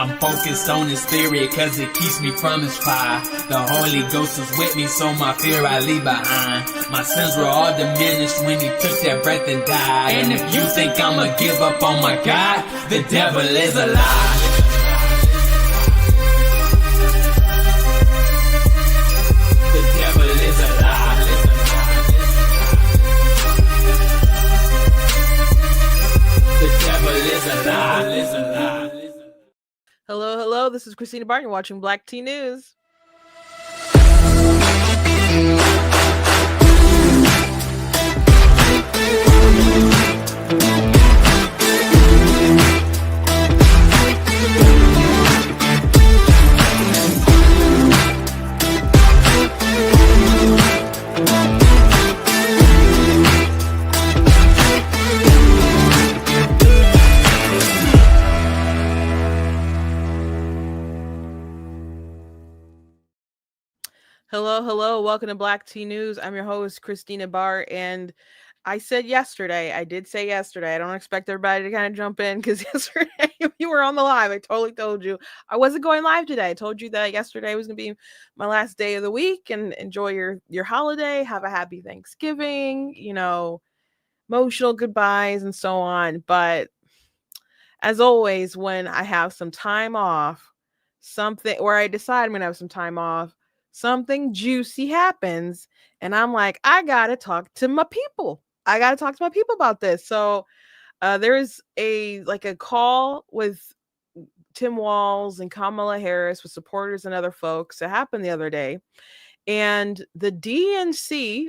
I'm focused on his spirit cause it keeps me from his fire. The Holy Ghost is with me, so my fear I leave behind. My sins were all diminished when he took that breath and died. And if you think I'ma give up on my God, the devil is a lie. The devil is a lie. The devil is a lie. Hello, this is Christina Barton. You're watching Black T News. Hello. Welcome to Black T News. I'm your host, Christina Barr. And I did say yesterday, I don't expect everybody to kind of jump in because yesterday, if you were on the live, I totally told you I wasn't going live today. I told you that yesterday was going to be my last day of the week, and enjoy your holiday. Have a happy Thanksgiving, emotional goodbyes and so on. But as always, when I have some time off, I decide I'm going to have some time off, something juicy happens, and I'm like, I gotta talk to my people. About this. So there's a call with Tim Walz and Kamala Harris with supporters and other folks that happened the other day, and the DNC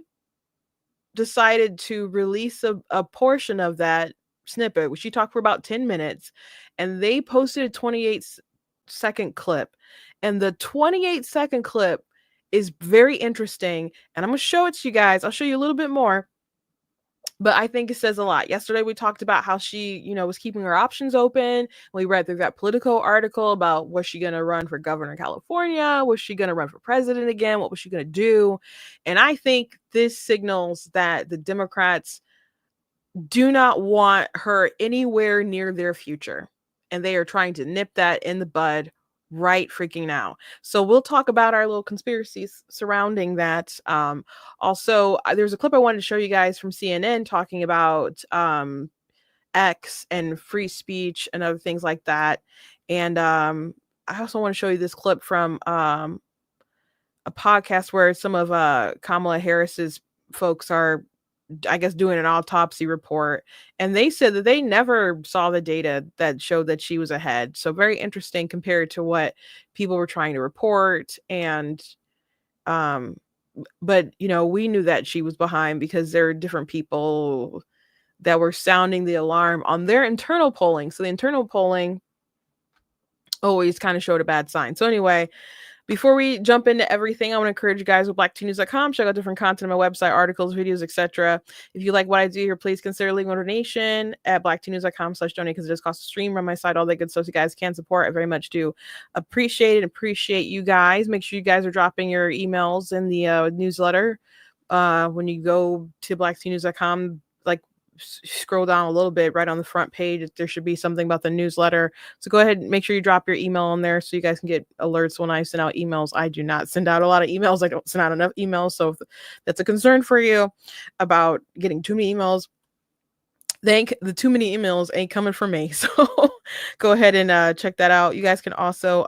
decided to release a portion of that snippet, which she talked for about 10 minutes, and they posted a 28-second clip. And the 28-second clip is very interesting, and I'm going to show it to you guys. I'll show you a little bit more, but I think it says a lot. Yesterday, we talked about how she, was keeping her options open. We read through that Politico article about, was she going to run for governor in California? Was she going to run for president again? What was she going to do? And I think this signals that the Democrats do not want her anywhere near their future, and they are trying to nip that in the bud right freaking now. So we'll talk about our little conspiracies surrounding that. Also, there's a clip I wanted to show you guys from CNN talking about X and free speech and other things like that. And I also want to show you this clip from a podcast where some of Kamala Harris's folks are, I guess, doing an autopsy report, and they said that they never saw the data that showed that she was ahead. So very interesting compared to what people were trying to report. And but we knew that she was behind because there are different people that were sounding the alarm on their internal polling. So the internal polling always kind of showed a bad sign. So anyway, before we jump into everything, I want to encourage you guys with blacktnews.com. Check out different content on my website, articles, videos, etc. If you like what I do here, please consider leaving a donation at blacktnews.com/donate, because it does cost a stream, run my site, all that good stuff you guys can support. I very much do appreciate it. Appreciate you guys. Make sure you guys are dropping your emails in the newsletter. When you go to blacktnews.com, scroll down a little bit, right on the front page, there should be something about the newsletter. So go ahead and make sure you drop your email on there so you guys can get alerts when I send out emails. I do not send out a lot of emails. I don't send out enough emails. So if that's a concern for you about getting too many emails, the too many emails ain't coming from me. So go ahead and check that out. You guys can also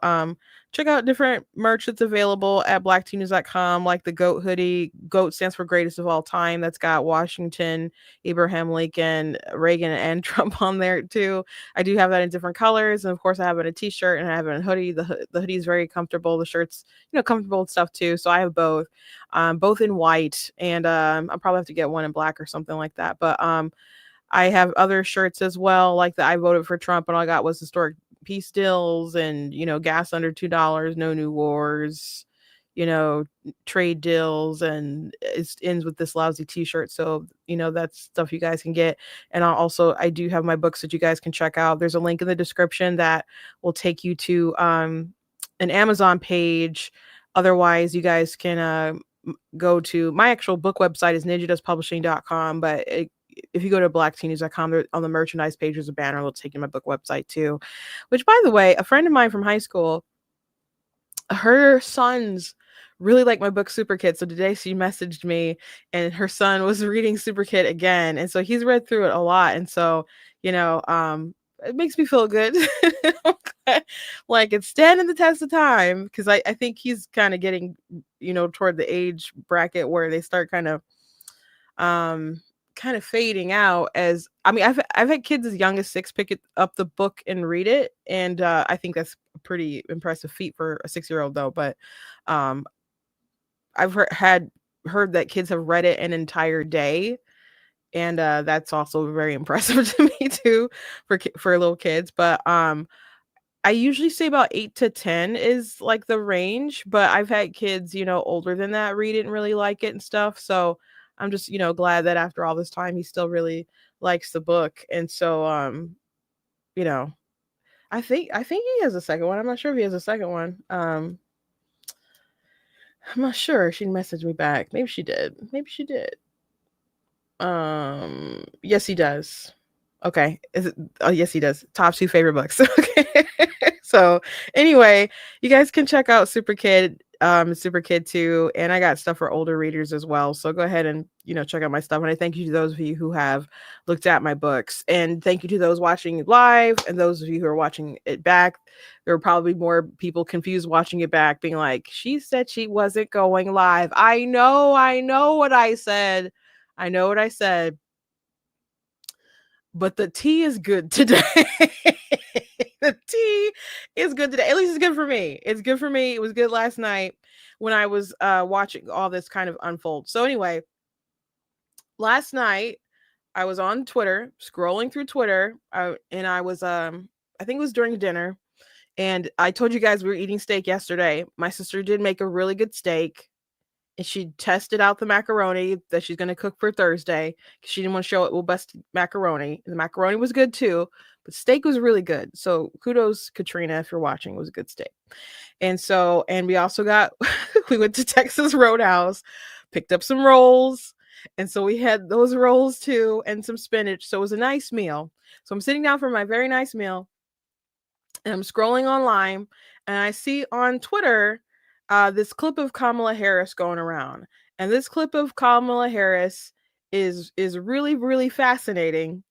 check out different merch that's available at blacktnews.com, like the GOAT hoodie. GOAT stands for greatest of all time. That's got Washington, Abraham Lincoln, Reagan, and Trump on there too. I do have that in different colors. And of course I have it in a t-shirt and I have it in a hoodie. The hoodie is very comfortable. The shirt's, comfortable and stuff too. So I have both in white, and I'll probably have to get one in black or something like that. But I have other shirts as well, like the I voted for Trump, and all I got was historic peace deals and, gas under $2, no new wars, trade deals, and it ends with this lousy t-shirt. So, that's stuff you guys can get. And I do have my books that you guys can check out. There's a link in the description that will take you to an Amazon page. Otherwise, you guys can go to my actual book website is ninjadustpublishing.com, but if you go to blackteennews.com, on the merchandise page, there's a banner that'll take you to my book website too. Which, by the way, a friend of mine from high school, her sons really like my book Super Kid. So today she messaged me, and her son was reading Super Kid again, and so he's read through it a lot. And so, it makes me feel good. Like it's standing the test of time, because I think he's kind of getting, toward the age bracket where they start kind of fading out. As I mean, I've had kids as young as 6 pick up the book and read it, and I think that's a pretty impressive feat for a 6-year-old though. But I've heard that kids have read it an entire day, and that's also very impressive to me too, for little kids. But I usually say about 8 to 10 is like the range, but I've had kids, older than that read it and really like it and stuff. So I'm just, glad that after all this time, he still really likes the book. And so, I think he has a second one. I'm not sure if he has a second one. I'm not sure. She messaged me back. Maybe she did. Yes, he does. Okay. Oh, yes, he does. Top 2 favorite books. Okay. So anyway, you guys can check out Super Kid, Super Kid 2, and I got stuff for older readers as well. So go ahead and, check out my stuff. And I thank you to those of you who have looked at my books, and thank you to those watching live and those of you who are watching it back. There were probably more people confused watching it back, being like, she said she wasn't going live. I know what I said. But the tea is good today. The tea is good today. At least it's good for me. It's good for me. It was good last night when I was watching all this kind of unfold. So anyway, last night I was on Twitter, scrolling through Twitter, and I was I think it was during dinner, and I told you guys we were eating steak yesterday. My sister did make a really good steak, and she tested out the macaroni that she's going to cook for Thursday, because she didn't want to show it best macaroni. And the macaroni was good too, but steak was really good. So kudos, Katrina, if you're watching. It was a good steak. And so, and we also we went to Texas Roadhouse, picked up some rolls. And so we had those rolls too, and some spinach. So it was a nice meal. So I'm sitting down for my very nice meal, and I'm scrolling online, and I see on Twitter this clip of Kamala Harris going around. And this clip of Kamala Harris is really, really fascinating.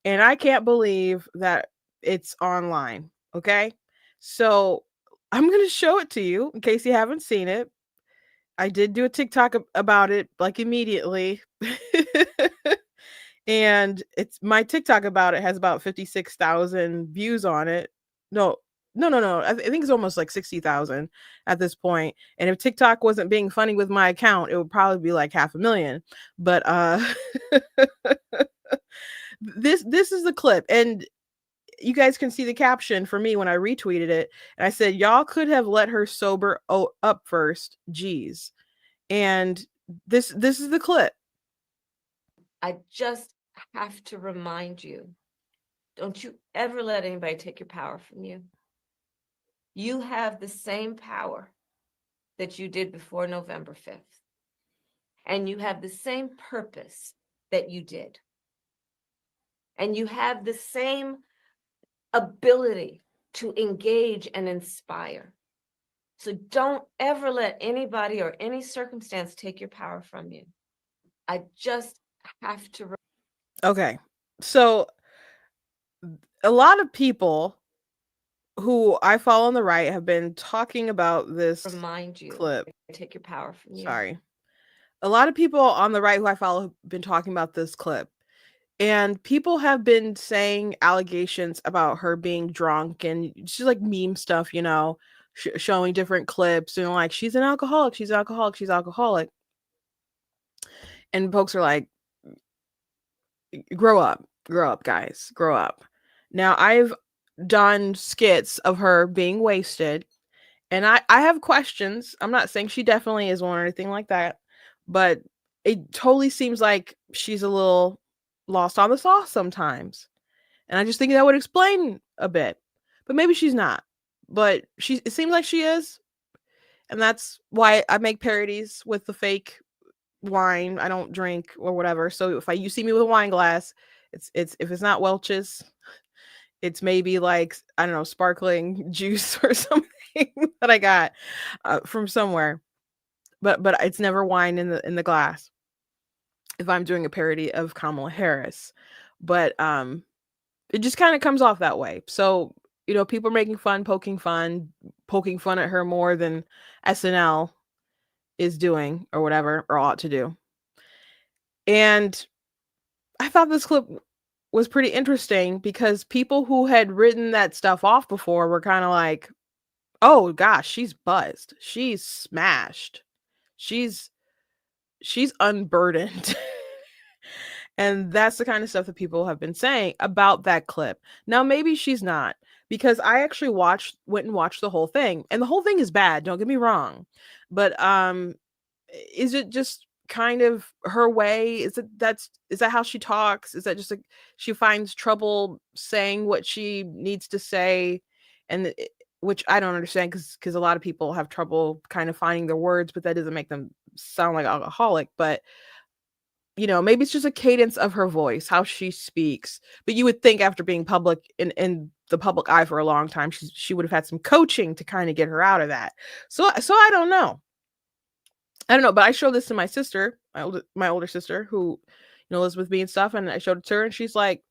And I can't believe that it's online. Okay. So I'm going to show it to you in case you haven't seen it. I did do a TikTok about it like immediately. And my TikTok about it has about 56,000 views on it. No. I think it's almost like 60,000 at this point. And if TikTok wasn't being funny with my account, it would probably be like 500,000. But this is the clip, and you guys can see the caption for me when I retweeted it. And I said, y'all could have let her sober up first. Geez. And this is the clip. I just have to remind you, don't you ever let anybody take your power from you. You have the same power that you did before November 5th. And you have the same purpose that you did. And you have the same ability to engage and inspire. So don't ever let anybody or any circumstance take your power from you. I just have to. Okay. So a lot of who I follow on the right have been talking about this clip. Take your power from you. Sorry. A lot of people on the right who I follow have been talking about this clip. And people have been saying allegations about her being drunk, and she's like meme stuff, showing different clips, and like, she's an alcoholic. And folks are like, grow up, guys, grow up. Now, I've done skits of her being wasted, and I have questions. I'm not saying she definitely is one or anything like that, but it totally seems like she's a little lost on the sauce sometimes. And I just think that would explain a bit. But maybe she's not. But it seems like she is. And that's why I make parodies with the fake wine. I don't drink or whatever. So if you see me with a wine glass, it's if it's not Welch's, it's maybe like, I don't know, sparkling juice or something that I got from somewhere. But it's never wine in the glass if I'm doing a parody of Kamala Harris. But it just kind of comes off that way. So, people are making fun, poking fun at her more than SNL is doing or whatever, or ought to do. And I thought this clip was pretty interesting because people who had written that stuff off before were kind of like, oh gosh, she's buzzed. She's smashed. She's unburdened. And that's the kind of stuff that people have been saying about that clip. Now, maybe she's not, because I actually went and watched the whole thing, and the whole thing is bad. Don't get me wrong. But is it just kind of her way? Is that how she talks? Is that just like she finds trouble saying what she needs to say? And which I don't understand, because a lot of people have trouble kind of finding their words, but that doesn't make them sound like alcoholic. But maybe it's just a cadence of her voice, how she speaks. But you would think after being public in the public eye for a long time, she would have had some coaching to kind of get her out of that. So I don't know. But I showed this to my sister, my older sister, who lives with me and stuff, and I showed it to her, and she's like,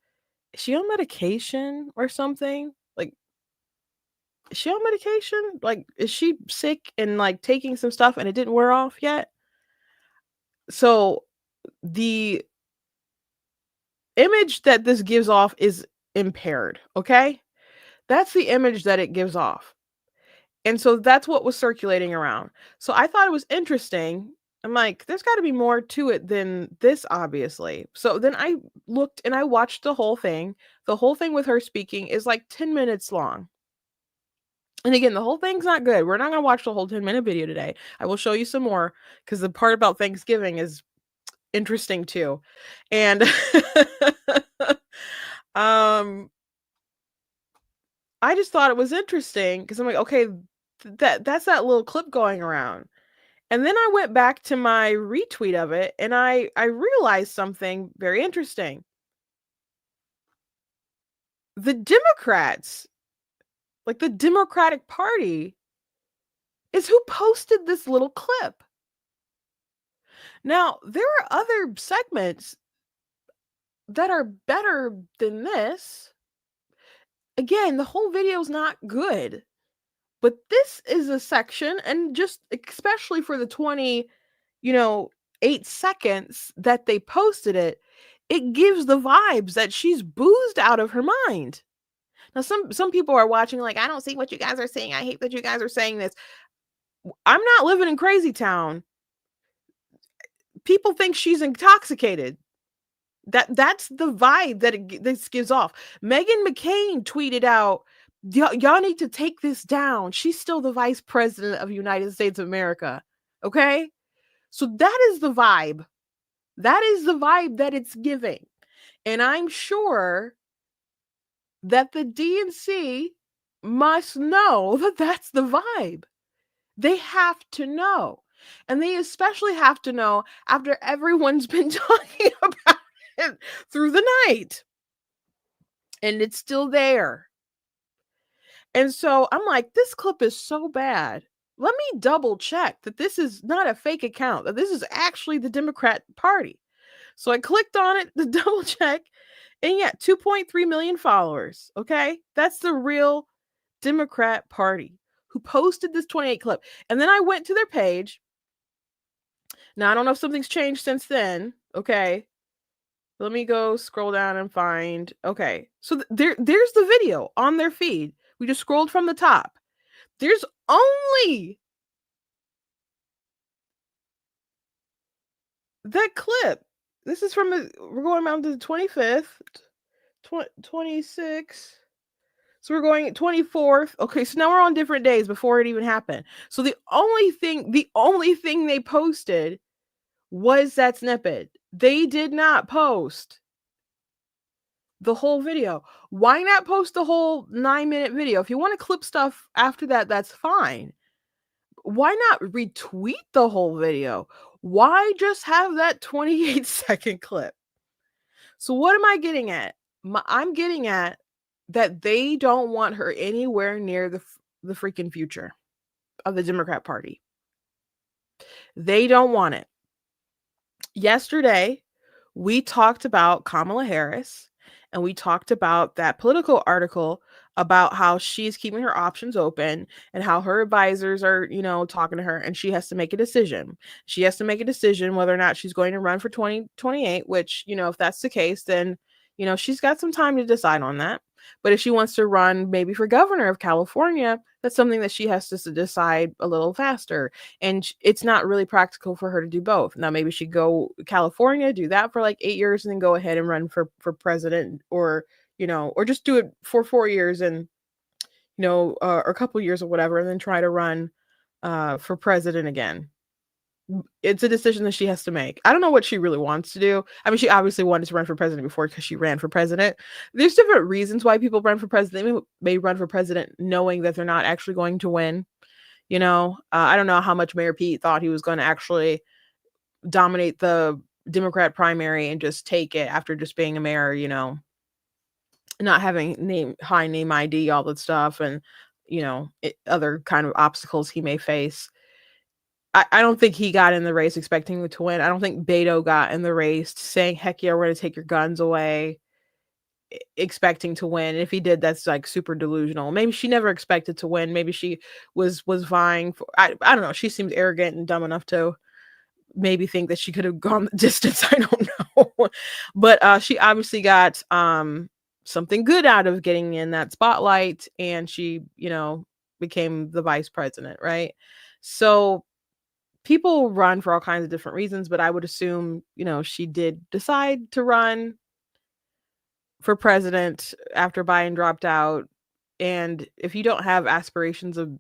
"Is she on medication or something? Like, is she on medication? Like, is she sick and like taking some stuff and it didn't wear off yet?" So the image that this gives off is impaired, okay? That's the image that it gives off. And so that's what was circulating around. So I thought it was interesting. I'm like, there's got to be more to it than this, obviously. So then I looked and I watched the whole thing. The whole thing with her speaking is like 10 minutes long. And again, the whole thing's not good. We're not going to watch the whole 10-minute video today. I will show you some more, because the part about Thanksgiving is interesting too. And I just thought it was interesting because I'm like, okay, that's that little clip going around. And then I went back to my retweet of it, and I realized something very interesting. The Democrats, like the Democratic Party, is who posted this little clip. Now, there are other segments that are better than this. Again, the whole video is not good, but this is a section, and just especially for the 8 seconds that they posted it, it gives the vibes that she's boozed out of her mind. Now, some people are watching like, I don't see what you guys are saying. I hate that you guys are saying this. I'm not living in Crazy Town. People think she's intoxicated. That's the vibe that this gives off. Meghan McCain tweeted out, y'all need to take this down. She's still the vice president of the United States of America. Okay? So that is the vibe. That is the vibe that it's giving. And I'm sure that the DNC must know that that's the vibe. They have to know. And they especially have to know after everyone's been talking about it through the night. And it's still there. And so I'm like, this clip is so bad. Let me double check that this is not a fake account, that this is actually the Democrat Party. So I clicked on it to double check, and yeah, 2.3 million followers. Okay. That's the real Democrat Party who posted this 28 clip. And then I went to their page. Now, I don't know if something's changed since then. Okay. Let me go scroll down and find. Okay. So there's the video on their feed. We just scrolled from the top. There's only that clip. This is from we're going down to the 25th, 26. So we're going 24th. Okay, so now we're on different days before it even happened. So the only thing they posted was that snippet. They did not post the whole video. Why not post the whole 9-minute video? If you want to clip stuff after that, that's fine. Why not retweet the whole video? Why just have that 28-second clip? So what am I getting at? I'm getting at that they don't want her anywhere near the freaking future of the Democrat Party. They don't want it. Yesterday, we talked about Kamala Harris, and we talked about that political article about how she's keeping her options open and how her advisors are, talking to her, and she has to make a decision. She has to make a decision whether or not she's going to run for 2028, which, if that's the case, then, she's got some time to decide on that. But if she wants to run maybe for governor of California, that's something that she has to decide a little faster. And it's not really practical for her to do both. Now, maybe she go California, do that for like 8 years, and then go ahead and run for president, or just do it for 4 years and or a couple years or whatever, and then try to run for president again. It's a decision that she has to make. I don't know what she really wants to do. I mean, she obviously wanted to run for president before because she ran for president. There's different reasons why people run for president. They may run for president knowing that they're not actually going to win. I don't know how much Mayor Pete thought he was going to actually dominate the Democrat primary and just take it after just being a mayor, not having high name ID, all that stuff, and other kind of obstacles he may face. I don't think he got in the race expecting to win. I don't think Beto got in the race saying, heck yeah, we're going to take your guns away, expecting to win. If he did, that's like super delusional. Maybe she never expected to win. Maybe she was vying for, I don't know. She seems arrogant and dumb enough to maybe think that she could have gone the distance. I don't know. But she obviously got something good out of getting in that spotlight, and she, became the vice president, right? So people run for all kinds of different reasons, but I would assume, she did decide to run for president after Biden dropped out. And if you don't have aspirations of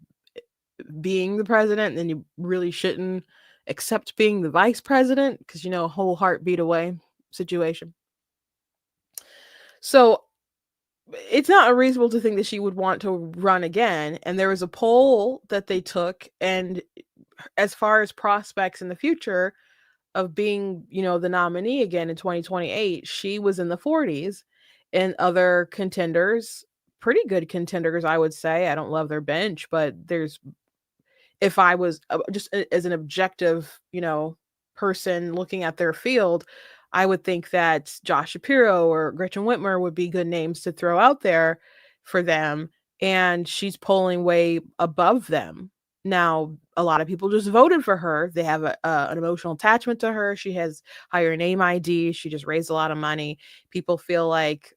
being the president, then you really shouldn't accept being the vice president, because, whole heartbeat away situation. So it's not unreasonable to think that she would want to run again. And there was a poll that they took, and as far as prospects in the future of being, the nominee again in 2028, she was in the 40s, and other contenders, pretty good contenders, I would say. I don't love their bench, but if I was just as an objective, person looking at their field, I would think that Josh Shapiro or Gretchen Whitmer would be good names to throw out there for them. And she's polling way above them. Now, a lot of people just voted for her. They have an emotional attachment to her. She has higher name ID. She just raised a lot of money. People feel like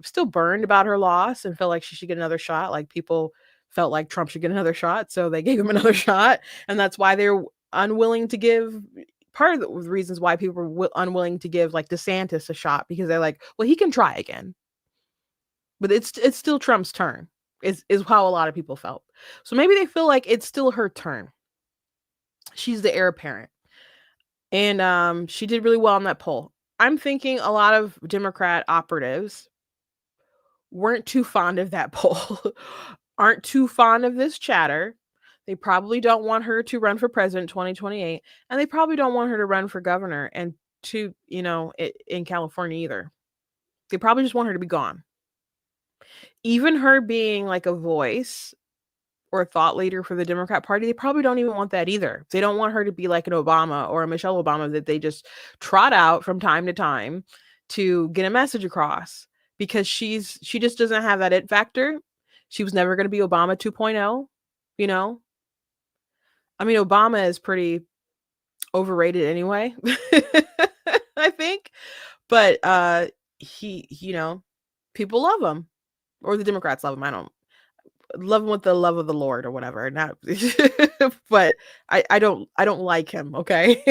still burned about her loss and feel like she should get another shot. Like people felt like Trump should get another shot, so they gave him another shot. And that's why they're unwilling to give, part of the reasons why people were unwilling to give like DeSantis a shot, because they're like, well, he can try again. But it's still Trump's turn, is how a lot of people felt. So maybe they feel like it's still her turn. She's the heir apparent. And she did really well on that poll. I'm thinking a lot of Democrat operatives weren't too fond of that poll, aren't too fond of this chatter. They probably don't want her to run for president 2028, and they probably don't want her to run for governor and in California either. They probably just want her to be gone. Even her being like a voice or a thought leader for the Democrat Party, they probably don't even want that either. They don't want her to be like an Obama or a Michelle Obama that they just trot out from time to time to get a message across, because she just doesn't have that it factor. She was never going to be Obama 2.0, I mean, Obama is pretty overrated anyway, I think. But he, people love him, or the Democrats love him. I don't love him with the love of the Lord or whatever. Not, but I don't like him. Okay,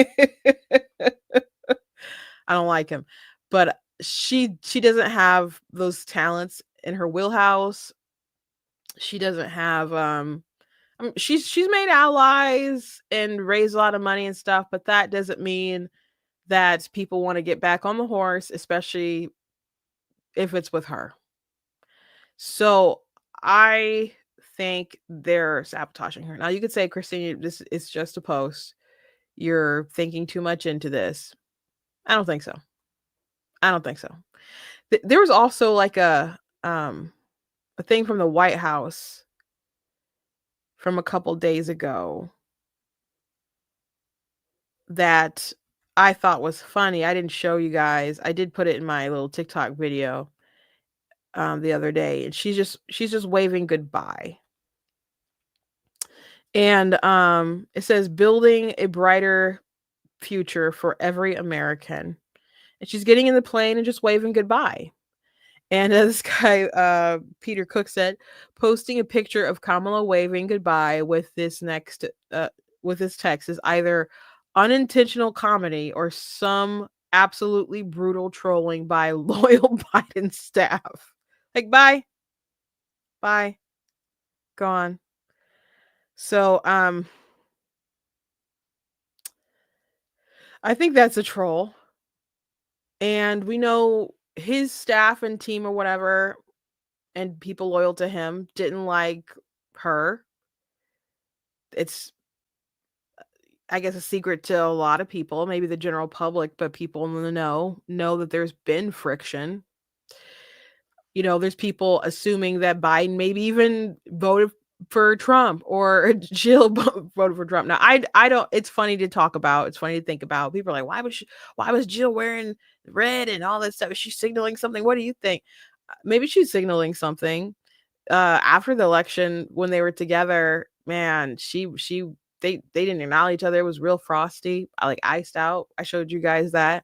I don't like him. But she doesn't have those talents in her wheelhouse. She doesn't have I mean, she's made allies and raised a lot of money and stuff, but that doesn't mean that people want to get back on the horse, especially if it's with her. So I think they're sabotaging her. Now you could say, Christine, this is just a post. you're thinking too much into this. I don't think so. I don't think so. There was also like a thing from the White House from a couple days ago that I thought was funny. I didn't show you guys. I did put it in my little TikTok video the other day, and she's just waving goodbye. And it says building a brighter future for every American. And she's getting in the plane and just waving goodbye. And this guy, Peter Cook said, posting a picture of Kamala waving goodbye with this text is either unintentional comedy or some absolutely brutal trolling by loyal Biden staff. Like, bye, gone. So, I think that's a troll. And we know his staff and team or whatever, and people loyal to him didn't like her. It's, I guess, a secret to a lot of people, maybe the general public, but people in the know that there's been friction. There's people assuming that Biden maybe even voted for Trump or Jill voted for Trump. Now, I don't. It's funny to talk about. It's funny to think about. People are like, why was Jill wearing red and all that stuff? Is she signaling something? What do you think? Maybe she's signaling something. After the election, when they were together, man, they didn't acknowledge each other. It was real frosty, like iced out. I showed you guys that.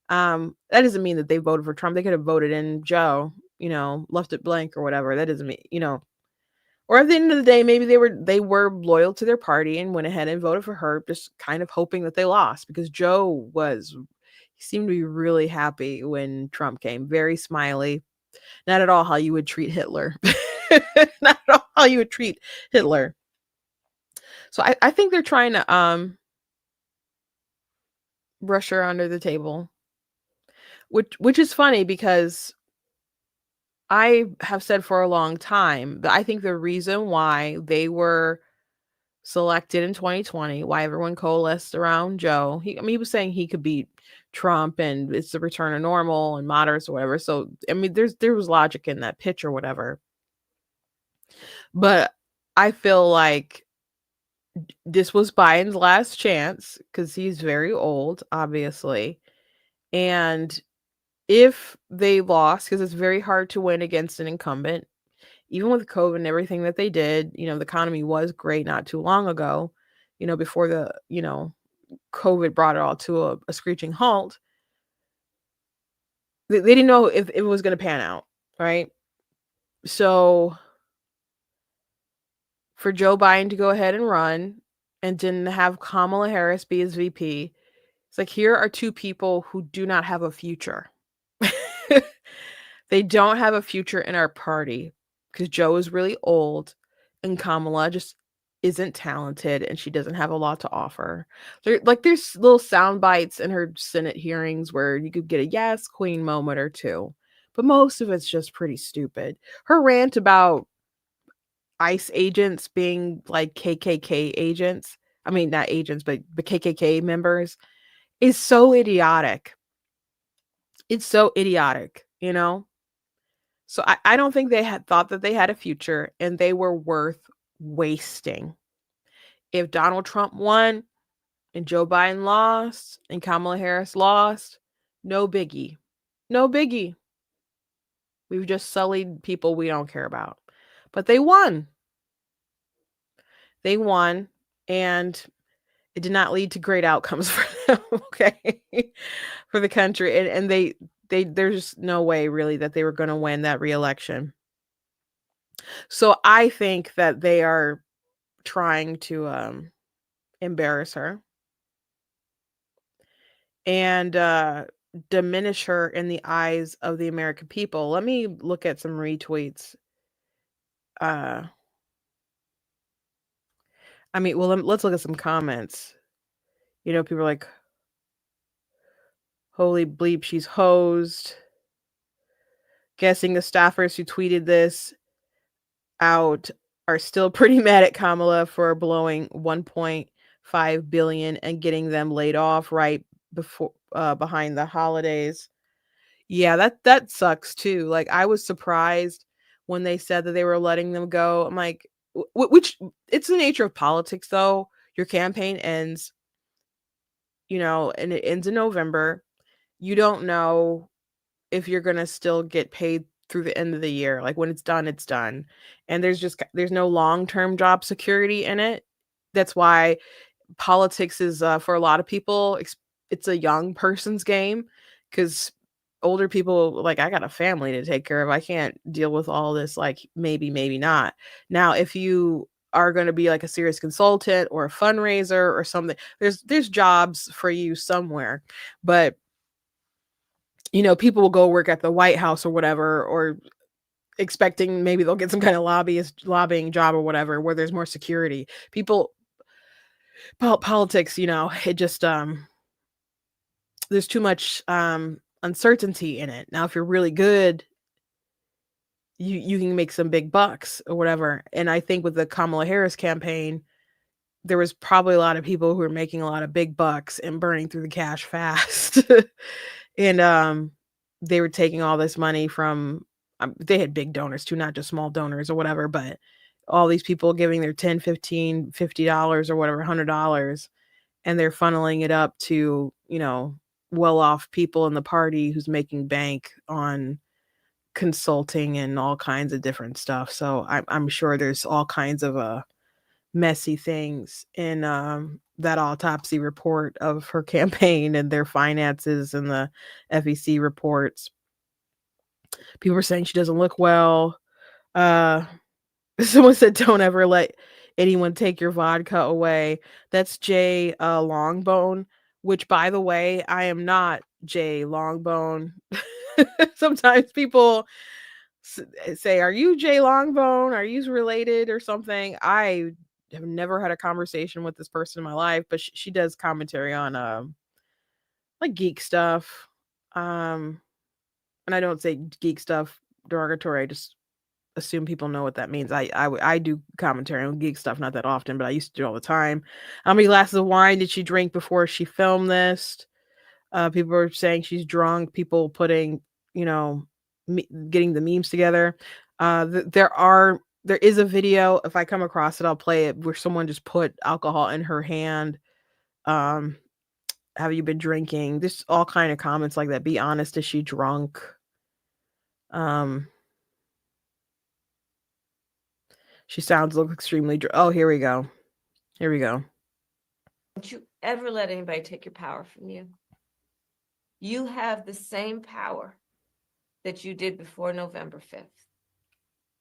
That doesn't mean that they voted for Trump. They could have voted in Joe, left it blank or whatever. That doesn't mean, or at the end of the day, maybe they were loyal to their party and went ahead and voted for her, just kind of hoping that they lost, because Joe he seemed to be really happy when Trump came, very smiley. Not at all how you would treat Hitler. Not at all how you would treat Hitler. So I think they're trying to brush her under the table, which is funny, because I have said for a long time that I think the reason why they were selected in 2020, why everyone coalesced around Joe, he was saying he could beat Trump and it's the return of normal and moderates or whatever. So, I mean, there was logic in that pitch or whatever. But I feel like this was Biden's last chance, because he's very old, obviously. And if they lost, because it's very hard to win against an incumbent, even with COVID and everything that they did, the economy was great not too long ago, before the, COVID brought it all to a screeching halt. They didn't know if it was going to pan out, right? So for Joe Biden to go ahead and run and didn't have Kamala Harris be his VP, it's like, here are two people who do not have a future. They don't have a future in our party, because Joe is really old and Kamala just isn't talented and she doesn't have a lot to offer. There's little sound bites in her Senate hearings where you could get a yes, queen moment or two, but most of it's just pretty stupid. Her rant about ICE agents being like KKK agents, I mean, not agents, but KKK members, is so idiotic. It's so idiotic, So I don't think they had thought that they had a future, and they were worth wasting. If Donald Trump won and Joe Biden lost and Kamala Harris lost, no biggie. No biggie. We've just sullied people we don't care about. But they won. They won, and it did not lead to great outcomes for them, okay? For the country. And there's no way really that they were going to win that re-election. So I think that they are trying to embarrass her and diminish her in the eyes of the American people. Let me look at some retweets. Let's look at some comments. People are like, holy bleep, she's hosed. Guessing the staffers who tweeted this out are still pretty mad at Kamala for blowing $1.5 $5 billion and getting them laid off right before behind the holidays. Yeah, that sucks too. Like, I was surprised when they said that they were letting them go. I'm like, which it's the nature of politics though. Your campaign ends, and it ends in November. You don't know if you're going to still get paid through the end of the year. Like, when it's done, it's done. And there's no long-term job security in it. That's why politics is, for a lot of people, it's a young person's game, because older people, like, I got a family to take care of. I can't deal with all this, like, maybe not. Now, if you are going to be like a serious consultant or a fundraiser or something, there's jobs for you somewhere. But people will go work at the White House or whatever, or expecting maybe they'll get some kind of lobbying job or whatever, where there's more security. Politics, it just, there's too much uncertainty in it. Now, if you're really good, you can make some big bucks or whatever. And I think with the Kamala Harris campaign, there was probably a lot of people who were making a lot of big bucks and burning through the cash fast. And they were taking all this money from, they had big donors too, not just small donors or whatever, but all these people giving their $10, $15, $50 or whatever, $100, and they're funneling it up to, well-off people in the party who's making bank on consulting and all kinds of different stuff. So I'm sure there's all kinds of messy things in that autopsy report of her campaign and their finances and the FEC reports. People are saying she doesn't look well. Someone said, "Don't ever let anyone take your vodka away." That's Jay Longbone, which, by the way, I am not Jay Longbone. Sometimes people say, "Are you Jay Longbone? Are you related or something?" I have never had a conversation with this person in my life, but she does commentary on like geek stuff. And I don't say geek stuff derogatory. I just assume people know what that means. I do commentary on geek stuff, not that often, but I used to do it all the time. How many glasses of wine did she drink before she filmed this? People are saying she's drunk. People putting, getting the memes together. There is a video. If I come across it, I'll play it, where someone just put alcohol in her hand. Have you been drinking? There's all kind of comments like that. Be honest, is she drunk? She look extremely drunk. Oh, here we go. Don't you ever let anybody take your power from you. You have the same power that you did before November 5th.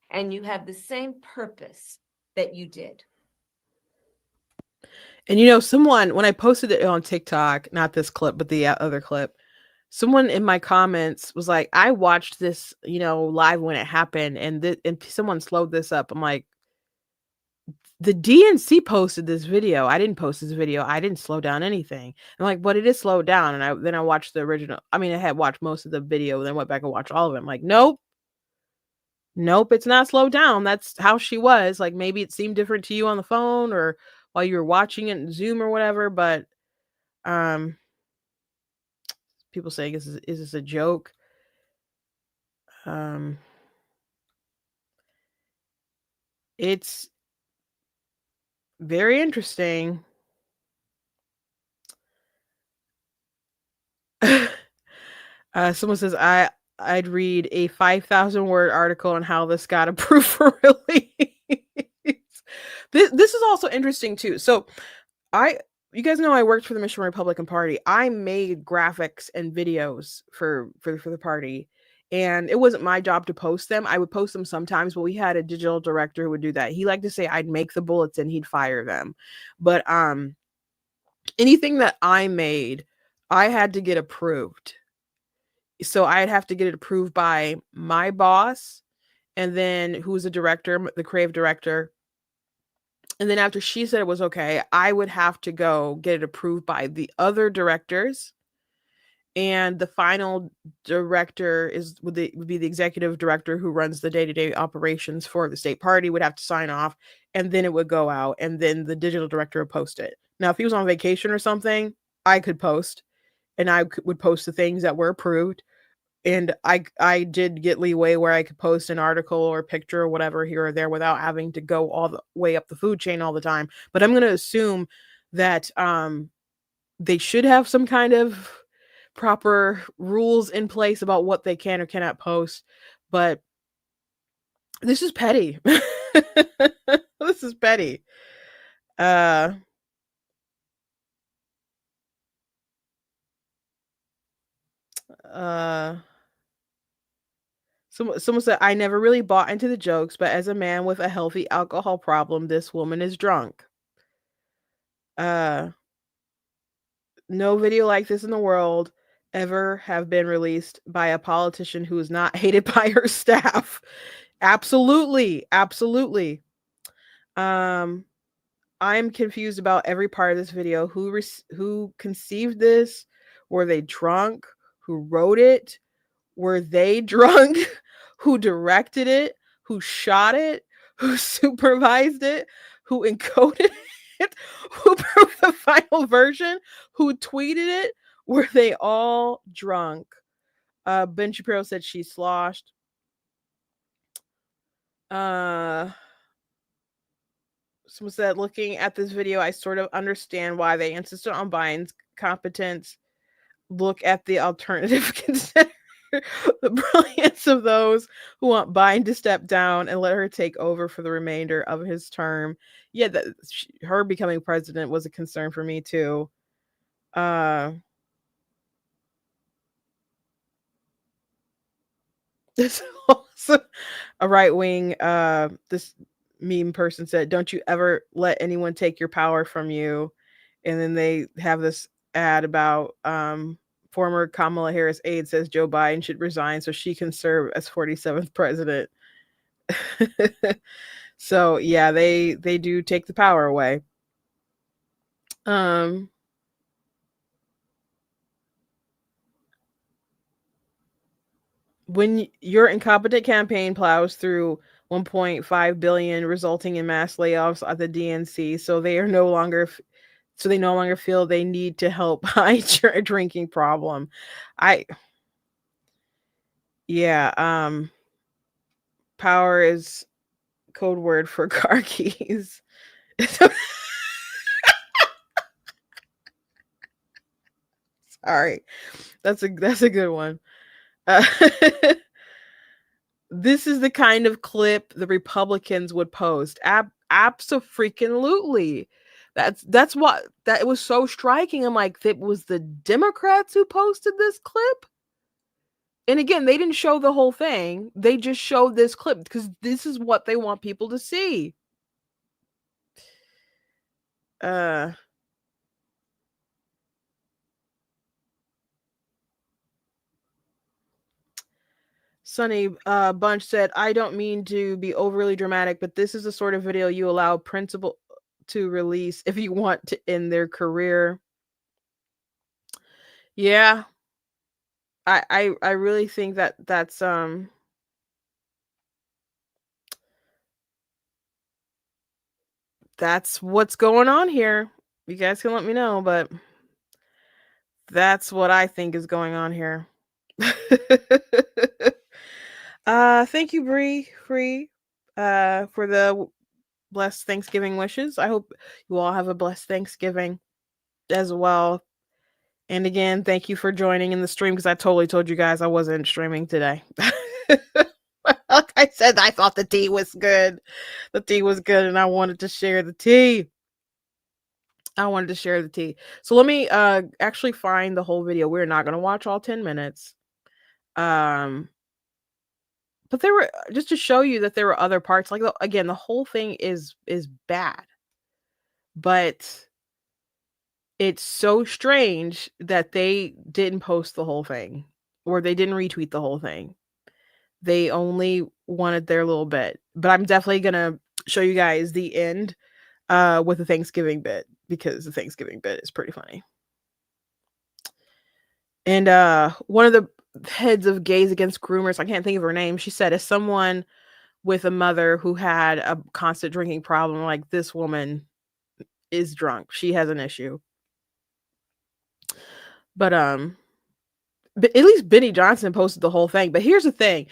And you have the same purpose that you did. And someone, when I posted it on TikTok, not this clip, but the other clip, someone in my comments was like, "I watched this, live when it happened, and someone slowed this up." I'm like, the DNC posted this video. I didn't post this video. I didn't slow down anything. I'm like, but it is slowed down. And then I watched the original. I mean, I had watched most of the video, then went back and watched all of it. I'm like, nope, it's not slowed down. That's how she was. Like, maybe it seemed different to you on the phone or while you were watching it in Zoom or whatever. But people saying, is this a joke? It's very interesting. Someone says, I'd read a 5,000 word article on how this got approved for release. This is also interesting too. So you guys know I worked for the Michigan Republican Party. I made graphics and videos for the party, and it wasn't my job to post them. I would post them sometimes, but we had a digital director who would do that. He liked to say I'd make the bullets and he'd fire them. But anything that I made, I had to get approved. So I'd have to get it approved by my boss, and then who's the director, the creative director. And then after she said it was okay, I would have to go get it approved by the other directors. And the final director would be the executive director who runs the day-to-day operations for the state party, would have to sign off, and then it would go out, and then the digital director would post it. Now, if he was on vacation or something, I could post, and would post the things that were approved. And I did get leeway where I could post an article or picture or whatever here or there without having to go all the way up the food chain all the time. But I'm going to assume that they should have some kind of proper rules in place about what they can or cannot post. But this is petty. This is petty. Uh Someone said, I never really bought into the jokes, but as a man with a healthy alcohol problem, this woman is drunk. Uh, no video like this in the world ever have been released by a politician who is not hated by her staff. Absolutely. Absolutely. I'm confused about every part of this video. Who conceived this? Were they drunk? Who wrote it? Were they drunk? Who directed it? Who shot it? Who supervised it? Who encoded it? Who approved the final version? Who tweeted it? Were they all drunk? Ben Shapiro said she sloshed. Someone said, looking at this video, I sort of understand why they insisted on Biden's competence. Look at the alternative. Consider the brilliance of those who want Biden to step down and let her take over for the remainder of his term. Yeah, her becoming president was a concern for me too. This also a right-wing this meme person said, don't you ever let anyone take your power from you. And then they have this ad about former Kamala Harris aide says Joe Biden should resign so she can serve as 47th president. So yeah, they do take the power away. When your incompetent campaign plows through 1.5 billion, resulting in mass layoffs at the DNC, so they no longer feel they need to help hide your drinking problem. Power is code word for car keys. Sorry, that's a good one. This is the kind of clip the Republicans would post. Abso-freaking-lutely. That's what that was so striking. I'm like, it was the Democrats who posted this clip. And again, they didn't show the whole thing. They just showed this clip because this is what they want people to see. Sunny Bunch said, I don't mean to be overly dramatic, but this is the sort of video you allow principal to release if you want to end their career. Yeah. I really think that's what's going on here. You guys can let me know, but that's what I think is going on here. Thank you, Bree Free, for the blessed Thanksgiving wishes. I hope you all have a blessed Thanksgiving as well. And again, thank you for joining in the stream because I totally told you guys I wasn't streaming today. Like I said, I thought the tea was good. The tea was good, and I wanted to share the tea. So let me actually find the whole video. We're not going to watch all 10 minutes. But there were, just to show you that there were other parts. Like, again, the whole thing is bad. But it's so strange that they didn't post the whole thing or they didn't retweet the whole thing. They only wanted their little bit. But I'm definitely going to show you guys the end with the Thanksgiving bit because the Thanksgiving bit is pretty funny. And one of the heads of Gays Against Groomers, I can't think of her name, she said, as someone with a mother who had a constant drinking problem, like, this woman is drunk. She has an issue. But at least Benny Johnson posted the whole thing. But here's the thing.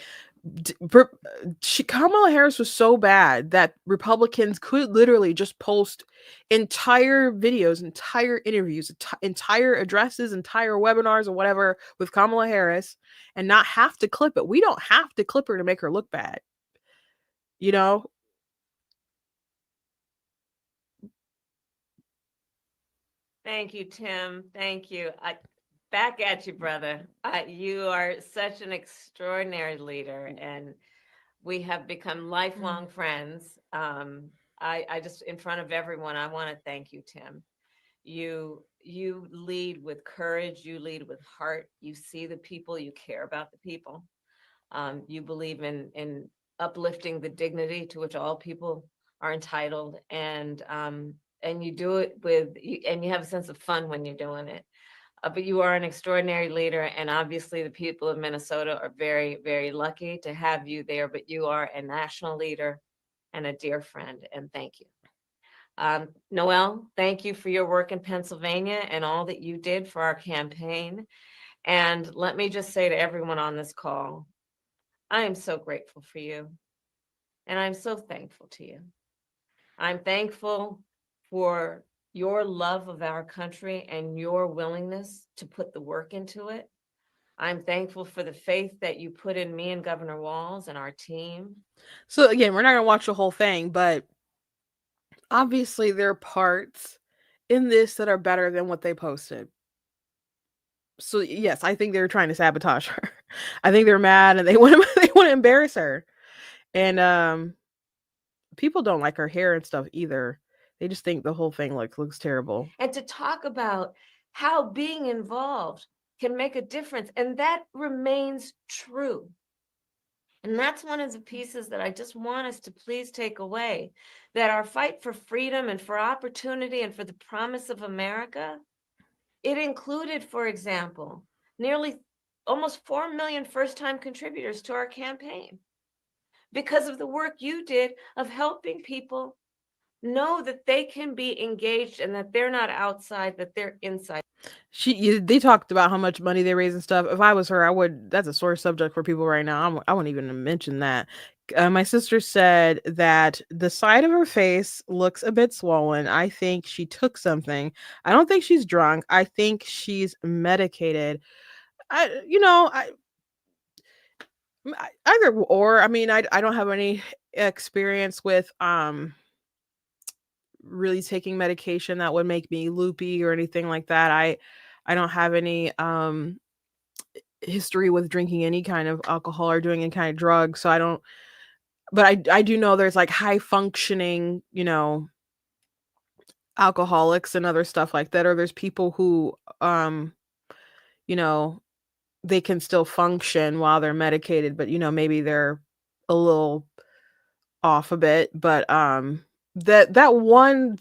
Kamala Harris was so bad that Republicans could literally just post entire videos, entire interviews, entire addresses, entire webinars or whatever with Kamala Harris and not have to clip it. We don't have to clip her to make her look bad. You know? Thank you, Tim. Thank you. Back at you, brother. You are such an extraordinary leader, and we have become lifelong friends. I just, in front of everyone, I want to thank you, Tim. You lead with courage. You lead with heart. You see the people. You care about the people. You believe in uplifting the dignity to which all people are entitled, and you do it and you have a sense of fun when you're doing it. But you are an extraordinary leader, and obviously the people of Minnesota are very, very lucky to have you there. But you are a national leader and a dear friend, and thank you. Noelle, thank you for your work in Pennsylvania and all that you did for our campaign. And let me just say to everyone on this call, I am so grateful for you, and I'm so thankful to you. I'm thankful for your love of our country and your willingness to put the work into it. I'm thankful for the faith that you put in me and Governor Walz and our team. So again, we're not going to watch the whole thing, but obviously there are parts in this that are better than what they posted. So yes, I think they're trying to sabotage her. I think they're mad and they want to embarrass her. And people don't like her hair and stuff either. They just think the whole thing looks terrible. And to talk about how being involved can make a difference, and that remains true. And that's one of the pieces that I just want us to please take away, that our fight for freedom and for opportunity and for the promise of America, it included, for example, nearly almost 4 million first-time contributors to our campaign because of the work you did of helping people know that they can be engaged and that they're not outside, that they're inside. They talked about how much money they raise and stuff. If I was her, I would. That's a sore subject for people right now. I wouldn't even mention that. My sister said that the side of her face looks a bit swollen. I think she took something. I don't think she's drunk. I think she's medicated. Either or. I mean, I don't have any experience with really taking medication that would make me loopy or anything like that. I don't have any history with drinking any kind of alcohol or doing any kind of drug, so I don't. But I do know there's like high functioning, alcoholics and other stuff like that, or there's people who you know they can still function while they're medicated, but maybe they're a little off a bit. But that one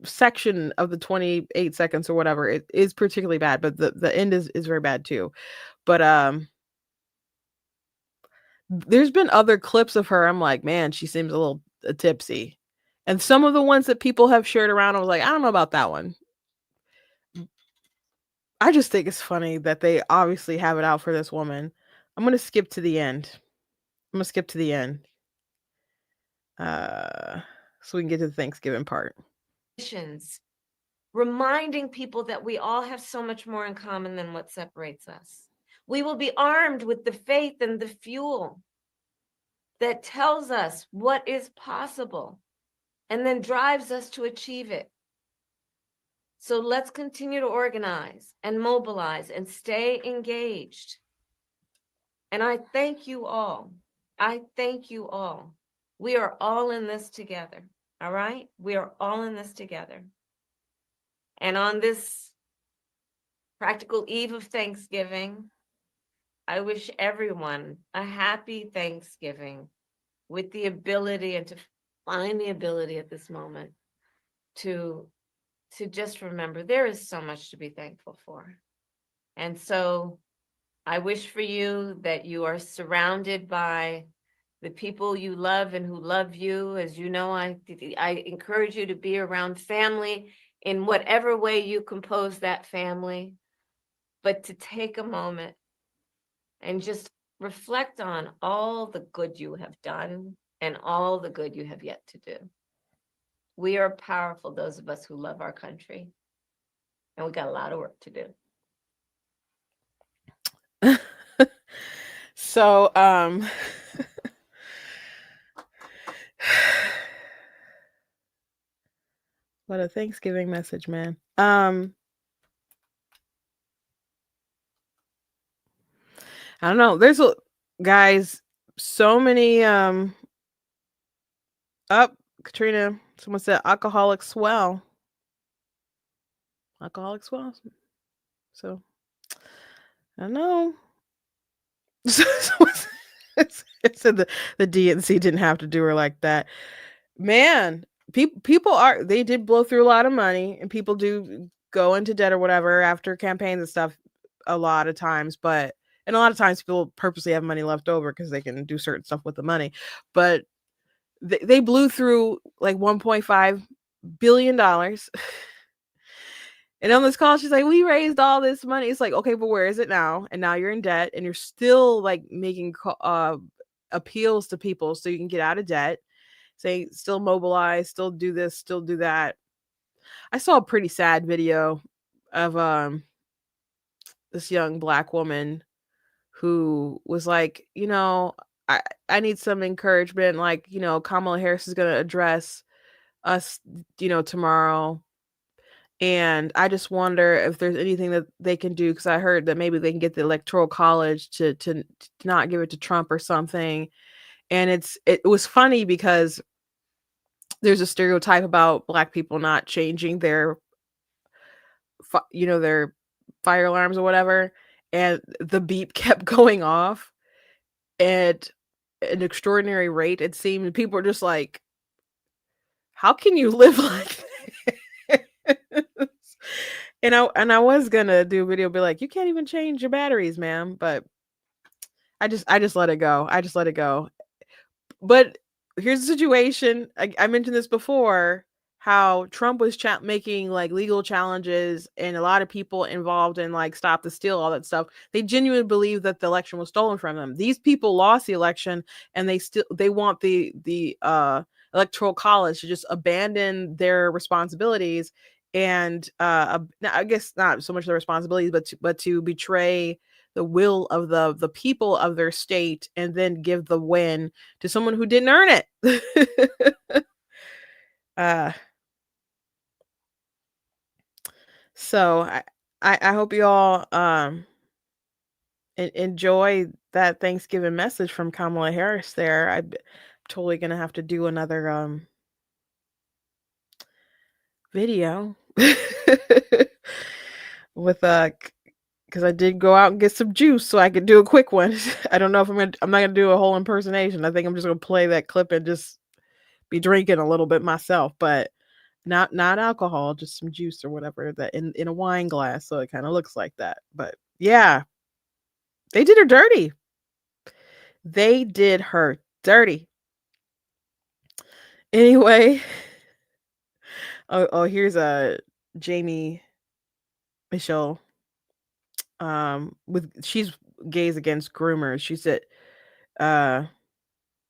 section of the 28 seconds or whatever, it is particularly bad, but the end is very bad too. But there's been other clips of her. I'm like, man, she seems a little tipsy. And some of the ones that people have shared around, I was like, I don't know about that one. I just think it's funny that they obviously have it out for this woman. I'm going to skip to the end. So we can get to the Thanksgiving part. Reminding people that we all have so much more in common than what separates us. We will be armed with the faith and the fuel that tells us what is possible and then drives us to achieve it. So let's continue to organize and mobilize and stay engaged. And I thank you all. I thank you all. We are all in this together. All right? We are all in this together. And on this practical eve of Thanksgiving, I wish everyone a happy Thanksgiving with the ability and to find the ability at this moment to just remember there is so much to be thankful for. And so I wish for you that you are surrounded by the people you love and who love you. As you know, I encourage you to be around family in whatever way you compose that family, but to take a moment and just reflect on all the good you have done and all the good you have yet to do. We are powerful, those of us who love our country, and we got a lot of work to do. So, what a Thanksgiving message, man. I don't know. There's guys, so many up Katrina, someone said alcoholic swell. Alcoholic swell. So I don't know. It said the DNC didn't have to do her like that. Man, people are, they did blow through a lot of money, and people do go into debt or whatever after campaigns and stuff a lot of times, and a lot of times people purposely have money left over because they can do certain stuff with the money. But they blew through like $1.5 billion. And on this call, she's like, we raised all this money. It's like, okay, but where is it now? And now you're in debt, and you're still like making appeals to people so you can get out of debt. Say, still mobilize, still do this, still do that. I saw a pretty sad video of this young Black woman who was like, I need some encouragement. Like, Kamala Harris is going to address us, tomorrow. And I just wonder if there's anything that they can do, because I heard that maybe they can get the Electoral College to not give it to Trump or something. And it was funny because there's a stereotype about Black people not changing their their fire alarms or whatever, and the beep kept going off at an extraordinary rate. It seemed people are just like, how can you live like this? And I was gonna do a video, be like, you can't even change your batteries, ma'am, but I just let it go. I just let it go. But here's the situation. I mentioned this before, how Trump was making like legal challenges, and a lot of people involved in like Stop the Steal, all that stuff, they genuinely believe that the election was stolen from them. These people lost the election, and they want the Electoral College to just abandon their responsibilities, and I guess not so much their responsibilities, but to betray the will of the people of their state, and then give the win to someone who didn't earn it. So I hope you all enjoy that Thanksgiving message from Kamala Harris there. I'm totally gonna have to do another video with because I did go out and get some juice so I could do a quick one. I don't know if I'm not gonna do a whole impersonation. I think I'm just gonna play that clip and just be drinking a little bit myself, but not alcohol, just some juice or whatever, that in a wine glass, so it kind of looks like that. But yeah, they did her dirty. They did her dirty. Anyway, here's a Jamie Michelle. She's Gays Against Groomers. She said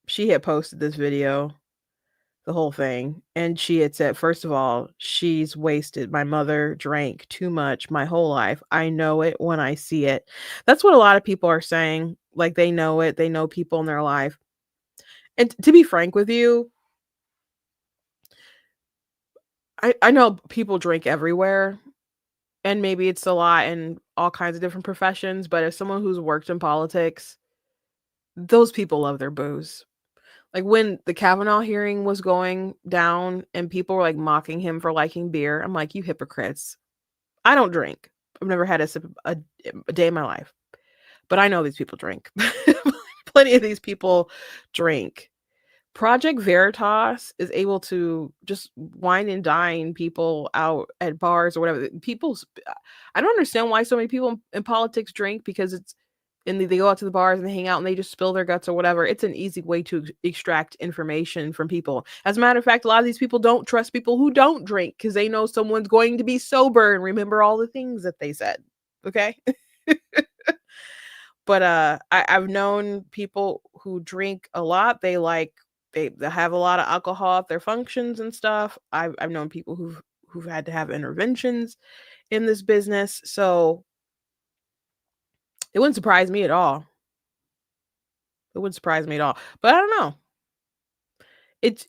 she had posted this video, the whole thing, and she had said, first of all, she's wasted. My mother drank too much my whole life. I know it when I see it. That's what a lot of people are saying. Like, they know it. They know people in their life. And to be frank with you, I know people drink everywhere, and maybe it's a lot in all kinds of different professions, but as someone who's worked in politics, those people love their booze. Like, when the Kavanaugh hearing was going down and people were like mocking him for liking beer, I'm like, you hypocrites. I don't drink. I've never had a sip a day in my life, but I know these people drink. Plenty of these people drink. Project Veritas is able to just wine and dine people out at bars or whatever. I don't understand why so many people in politics drink, because and they go out to the bars and they hang out and they just spill their guts or whatever. It's an easy way to extract information from people. As a matter of fact, a lot of these people don't trust people who don't drink because they know someone's going to be sober and remember all the things that they said. Okay. But I've known people who drink a lot. They have a lot of alcohol at their functions and stuff. I've known people who've had to have interventions in this business. So it wouldn't surprise me at all. It wouldn't surprise me at all. But I don't know. It's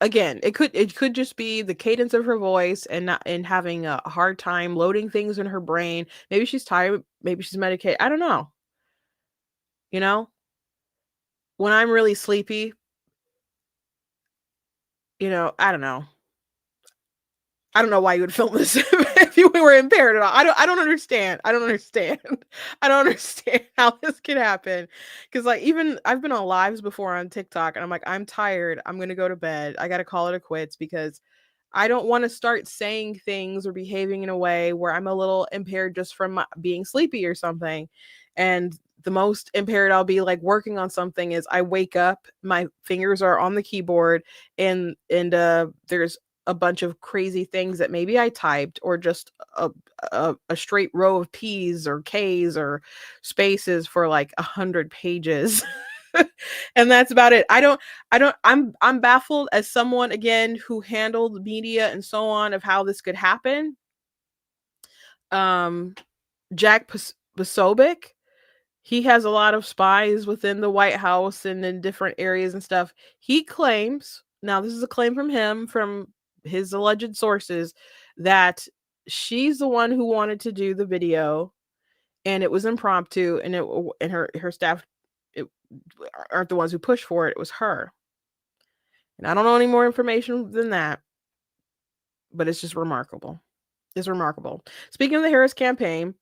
again, it could just be the cadence of her voice and having a hard time loading things in her brain. Maybe she's tired, maybe she's medicated. I don't know. You know? When I'm really sleepy, I don't know. I don't know why you would film this if you were impaired at all. I don't understand. I don't understand. I don't understand how this could happen. Because like even I've been on lives before on TikTok and I'm like, I'm tired. I'm gonna go to bed. I gotta call it a quits because I don't want to start saying things or behaving in a way where I'm a little impaired just from being sleepy or something. And the most impaired I'll be like working on something is I wake up, my fingers are on the keyboard, and there's a bunch of crazy things that maybe I typed, or just a straight row of P's or K's or spaces for like 100 pages. And that's about it. I'm baffled as someone again who handled media and so on of how this could happen. Jack Posobiec, he has a lot of spies within the White House and in different areas and stuff. He claims, now this is a claim from him, from his alleged sources, that she's the one who wanted to do the video and it was impromptu, and her staff aren't the ones who pushed for it. It was her. And I don't know any more information than that, but it's just remarkable. It's remarkable. Speaking of the Harris campaign,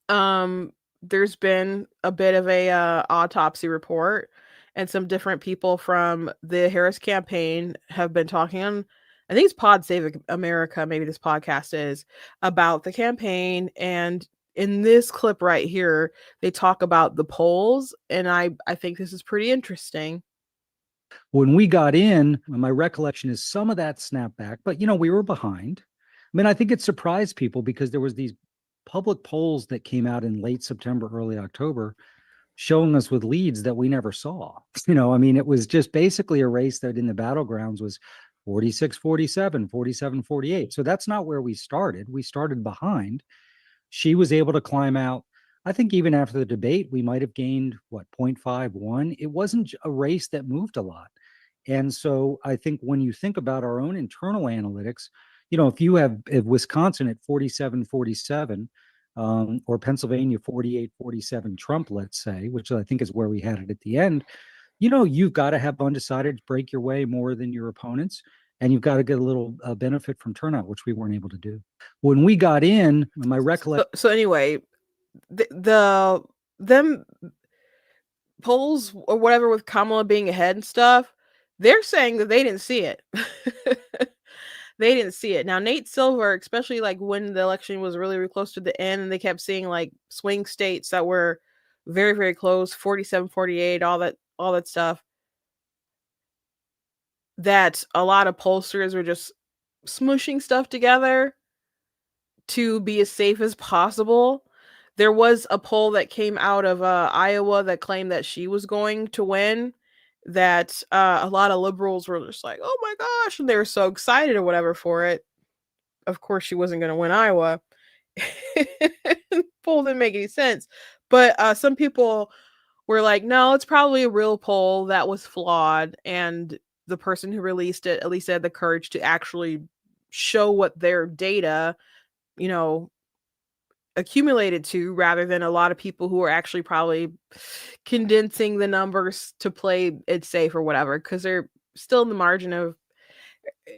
there's been a bit of a autopsy report, and some different people from the Harris campaign have been talking on, I think it's Pod Save America, maybe this podcast is, about the campaign. And in this clip right here, they talk about the polls, and I think this is pretty interesting. When we got in, my recollection is some of that snapped back, but we were behind. I mean, I think it surprised people because there was these public polls that came out in late September, early October, showing us with leads that we never saw. I mean, it was just basically a race that in the battlegrounds was 46-47, 47-48. So that's not where we started. We started behind. She was able to climb out. I think even after the debate, we might have gained 0.51. It wasn't a race that moved a lot. And so I think when you think about our own internal analytics, if you have Wisconsin at 47-47, or Pennsylvania 48-47 Trump, let's say, which I think is where we had it at the end, you've got to have undecided break your way more than your opponents. And you've got to get a little benefit from turnout, which we weren't able to do. When we got in, my recollection. So anyway, them polls or whatever with Kamala being ahead and stuff, they're saying that they didn't see it. They didn't see it. Now, Nate Silver, especially like when the election was really, really close to the end, and they kept seeing like swing states that were very, very close, 47-48, all that stuff, that a lot of pollsters were just smushing stuff together to be as safe as possible. There was a poll that came out of Iowa that claimed that she was going to win, that a lot of liberals were just like, oh my gosh, and they were so excited or whatever for it. Of course, she wasn't going to win Iowa. Poll didn't make any sense. But some people were like, no, it's probably a real poll that was flawed. And the person who released it at least had the courage to actually show what their data, accumulated to, rather than a lot of people who are actually probably condensing the numbers to play it safe or whatever, because they're still in the margin of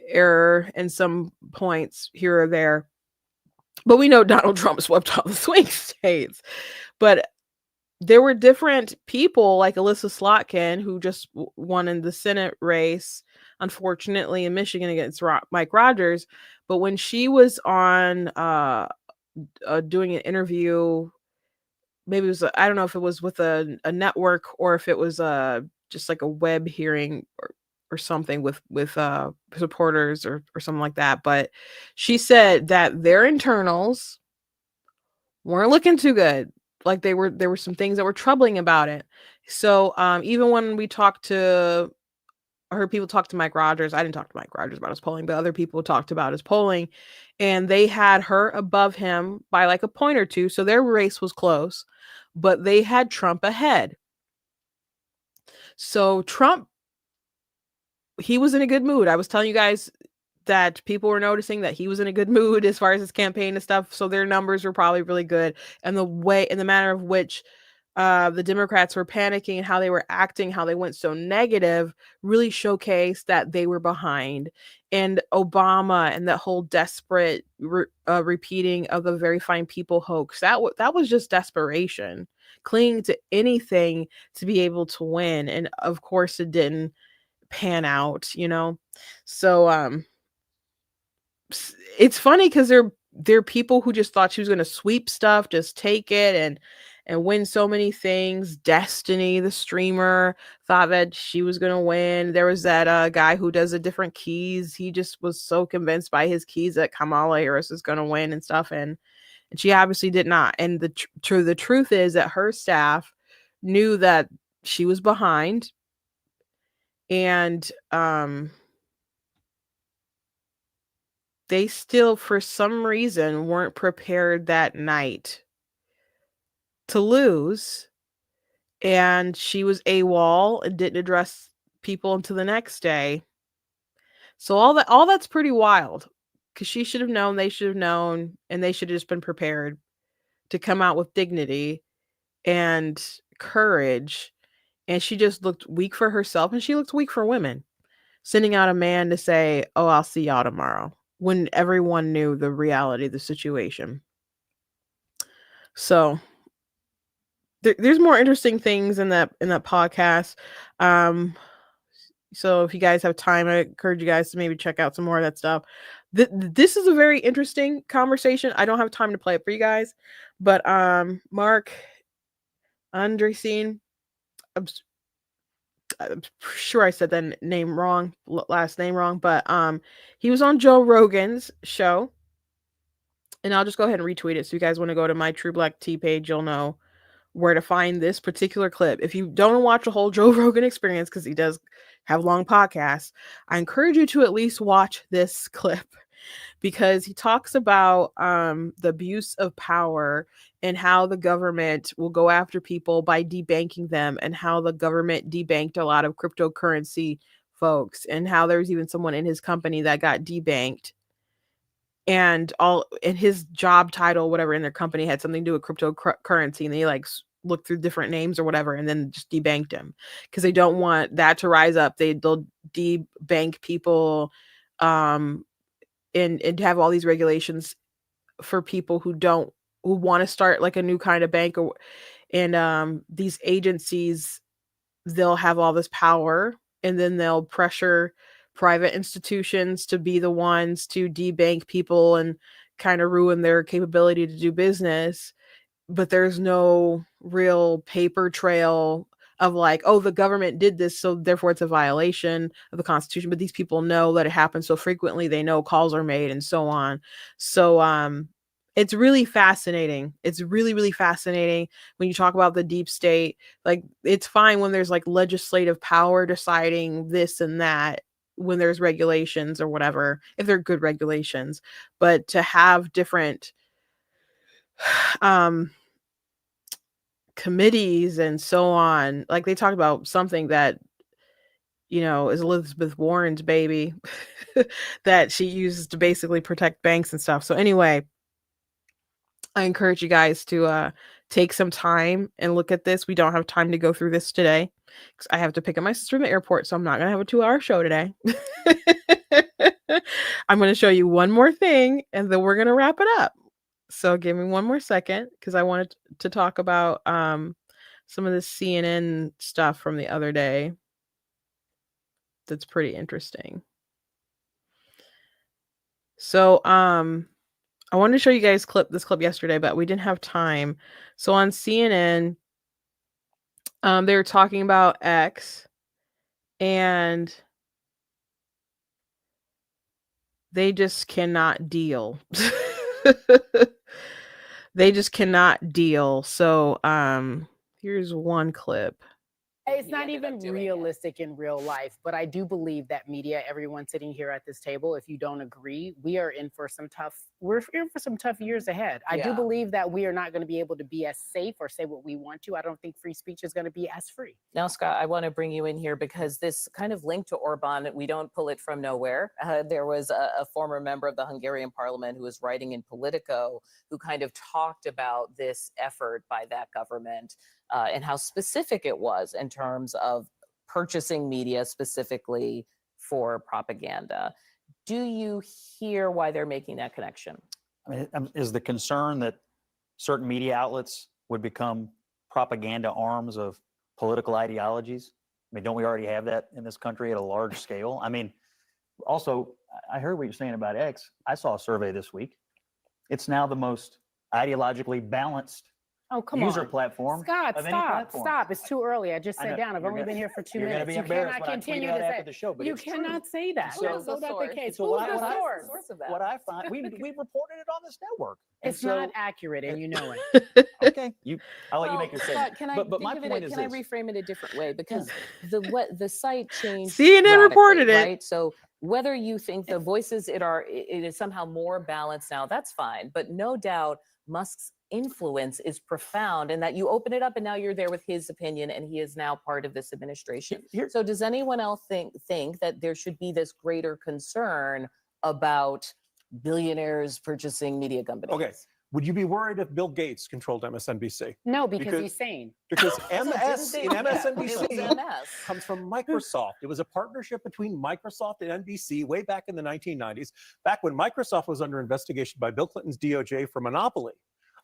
error in some points here or there. But we know Donald Trump swept all the swing states. But there were different people like Alyssa Slotkin, who just won in the Senate race, unfortunately, in Michigan against Mike Rogers. But when she was on doing an interview maybe it was, I don't know if it was with a network or if it was just like a web hearing or something with supporters or something like that. But she said that their internals weren't looking too good. Like there were some things that were troubling about it. So even when we talked to, I heard people talk to Mike Rogers. I didn't talk to Mike Rogers about his polling, but other people talked about his polling, and they had her above him by like a point or two. So their race was close, but they had Trump ahead. So Trump, he was in a good mood. I was telling you guys that people were noticing that he was in a good mood as far as his campaign and stuff. So their numbers were probably really good. And the way and the manner of which the Democrats were panicking and how they were acting, how they went so negative, really showcased that they were behind. And Obama and that whole desperate repeating of the very fine people hoax, that was just desperation, clinging to anything to be able to win. And of course, it didn't pan out, you know. So it's funny because there are people who just thought she was going to sweep stuff, just take it and win so many things. Destiny, the streamer, thought that she was going to win. There was that guy who does the different keys. He just was so convinced by his keys that Kamala Harris is going to win and stuff, and she obviously did not. And the truth is that her staff knew that she was behind, and they still, for some reason, weren't prepared that night to lose. And she was AWOL and didn't address people until the next day. So all that's pretty wild, because she should have known, they should have known, and they should have just been prepared to come out with dignity and courage. And she just looked weak for herself, and she looked weak for women, sending out a man to say, "Oh, I'll see y'all tomorrow," when everyone knew the reality of the situation. So there's more interesting things in that podcast. So if you guys have time, I encourage you guys to maybe check out some more of that stuff. This is a very interesting conversation. I don't have time to play it for you guys, but Mark Andreessen, I'm sure I said that name wrong, last name wrong, but he was on Joe Rogan's show, and I'll just go ahead and retweet it. So you guys want to go to my True Black Tea page, you'll know where to find this particular clip. If you don't watch the whole Joe Rogan experience, because he does have long podcasts, I encourage you to at least watch this clip, because he talks about the abuse of power and how the government will go after people by debanking them, and how the government debanked a lot of cryptocurrency folks, and how there's even someone in his company that got debanked, and his job title, whatever, in their company had something to do with cryptocurrency, and they like looked through different names or whatever, and then just debanked him because they don't want that to rise up. They'll debank people, and have all these regulations for people who want to start like a new kind of bank, and these agencies, they'll have all this power, and then they'll pressure private institutions to be the ones to debank people and kind of ruin their capability to do business. But there's no real paper trail of like, oh, the government did this, so therefore it's a violation of the Constitution. But these people know that it happens so frequently, they know calls are made and so on. So it's really fascinating. It's really, really fascinating when you talk about the deep state. Like, it's fine when there's like legislative power deciding this and that, when there's regulations or whatever, if they're good regulations. But to have different committees and so on, like they talked about something that, you know, is Elizabeth Warren's baby that she uses to basically protect banks and stuff. So anyway, I encourage you guys to take some time and look at this. We don't have time to go through this today because I have to pick up my sister from the airport, so I'm not going to have a 2-hour show today. I'm going to show you one more thing, and then we're going to wrap it up. So give me one more second, because I wanted to talk about some of the CNN stuff from the other day. That's pretty interesting. So I wanted to show you guys this clip yesterday, but we didn't have time. So on CNN, they were talking about X, and they just cannot deal. They just cannot deal. So here's one clip. It's not even realistic in real life, but I do believe that media, everyone sitting here at this table, if you don't agree, we're in for some tough years ahead. I do believe that we are not going to be able to be as safe or say what we want to. I don't think free speech is going to be as free. Now, Scott, I want to bring you in here because this kind of link to Orban, we don't pull it from nowhere. There was a former member of the Hungarian parliament who was writing in Politico who kind of talked about this effort by that government and how specific it was in terms of purchasing media specifically for propaganda. Do you hear why they're making that connection? I mean, is the concern that certain media outlets would become propaganda arms of political ideologies? I mean, don't we already have that in this country at a large scale? I mean, also, I heard what you're saying about X. I saw a survey this week. It's now the most ideologically balanced user platform. Scott, stop. It's too early. I just sat down. I've only been here for 2 minutes. You cannot continue to say the show, but you cannot say that. So that's not the case. So Who's the source of that? What I find, we reported it on this network. It's not accurate, and you know it. Okay, I'll let you make your statement. Can I reframe it a different way? Because the site changed. CNN reported it. Right? So whether you think the voices it is somehow more balanced now, that's fine. But no doubt Musk's influence is profound, and that you open it up and now you're there with his opinion, and he is now part of this administration. So does anyone else think that there should be this greater concern about billionaires purchasing media companies? Okay. Would you be worried if Bill Gates controlled MSNBC? No, because he's sane. Because MS in MSNBC MS. comes from Microsoft. It was a partnership between Microsoft and NBC way back in the 1990s, back when Microsoft was under investigation by Bill Clinton's DOJ for monopoly.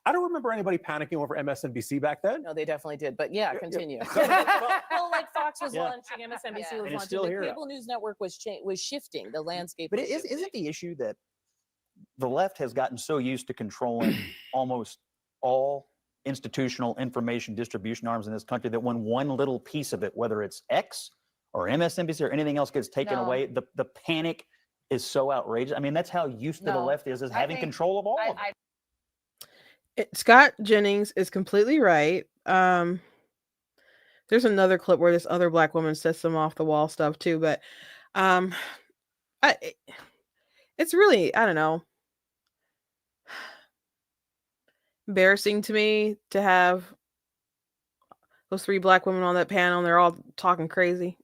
I don't remember anybody panicking over MSNBC back then. No, they definitely did. But yeah, continue. Well, like Fox was launching, MSNBC was launching. The cable news network was shifting. The landscape. But isn't the issue that the left has gotten so used to controlling almost all institutional information distribution arms in this country that when one little piece of it, whether it's X or MSNBC or anything else, gets taken away, the panic is so outrageous. I mean, that's how used to the left is having control of all of it. Scott Jennings is completely right. There's another clip where this other black woman says some off the wall stuff too, but it's really, I don't know, embarrassing to me to have those 3 black women on that panel and they're all talking crazy.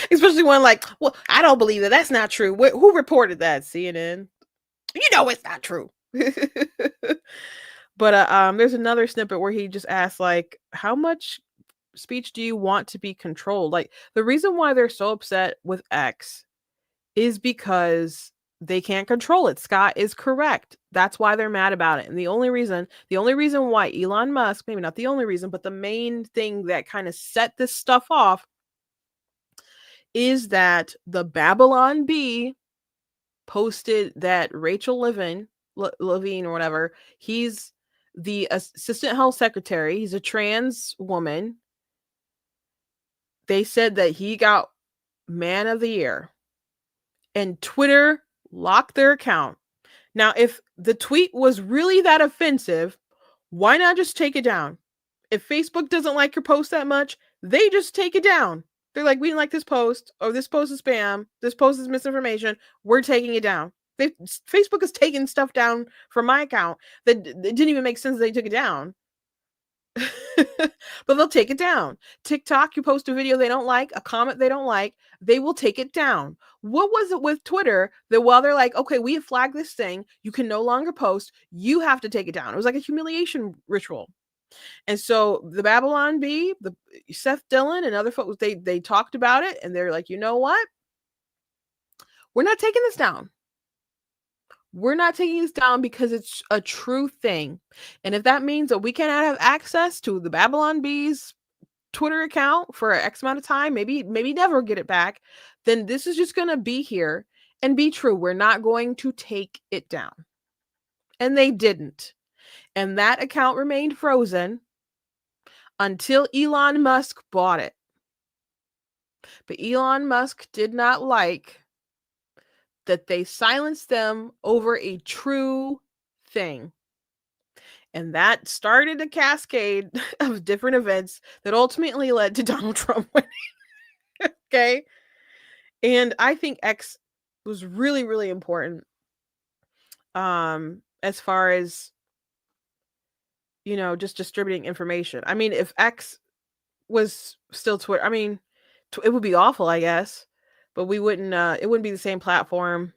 Especially one like, well, I don't believe that. That's not true. Who reported that? CNN. You know it's not true. But there's another snippet where he just asks, like, how much speech do you want to be controlled? Like, the reason why they're so upset with X is because they can't control it. Scott is correct. That's why they're mad about it. And the only reason why Elon Musk, maybe not the only reason, but the main thing that kind of set this stuff off is that the Babylon Bee posted that Rachel Levine or whatever, he's the assistant health secretary. He's a trans woman. They said that he got Man of the Year, and Twitter locked their account. Now, if the tweet was really that offensive, why not just take it down? If Facebook doesn't like your post that much, they just take it down. They're like, we didn't like this post, or this post is spam, this post is misinformation, we're taking it down. Facebook has taken stuff down from my account that it didn't even make sense that they took it down. But they'll take it down. TikTok, you post a video they don't like, a comment they don't like, they will take it down. What was it with Twitter that while they're like, okay, we have flagged this thing, you can no longer post, you have to take it down. It was like a humiliation ritual. And so the Babylon Bee, the Seth Dillon and other folks, they talked about it, and they're like, you know what? We're not taking this down. We're not taking this down because it's a true thing. And if that means that we cannot have access to the Babylon Bee's Twitter account for X amount of time, maybe never get it back, then this is just going to be here and be true. We're not going to take it down. And they didn't. And that account remained frozen until Elon Musk bought it. But Elon Musk did not like that they silenced them over a true thing. And that started a cascade of different events that ultimately led to Donald Trump winning. Okay. And I think X was really, really important. As far as, you know, just distributing information. I mean, if X was still Twitter, I mean, it would be awful, I guess, but it wouldn't be the same platform.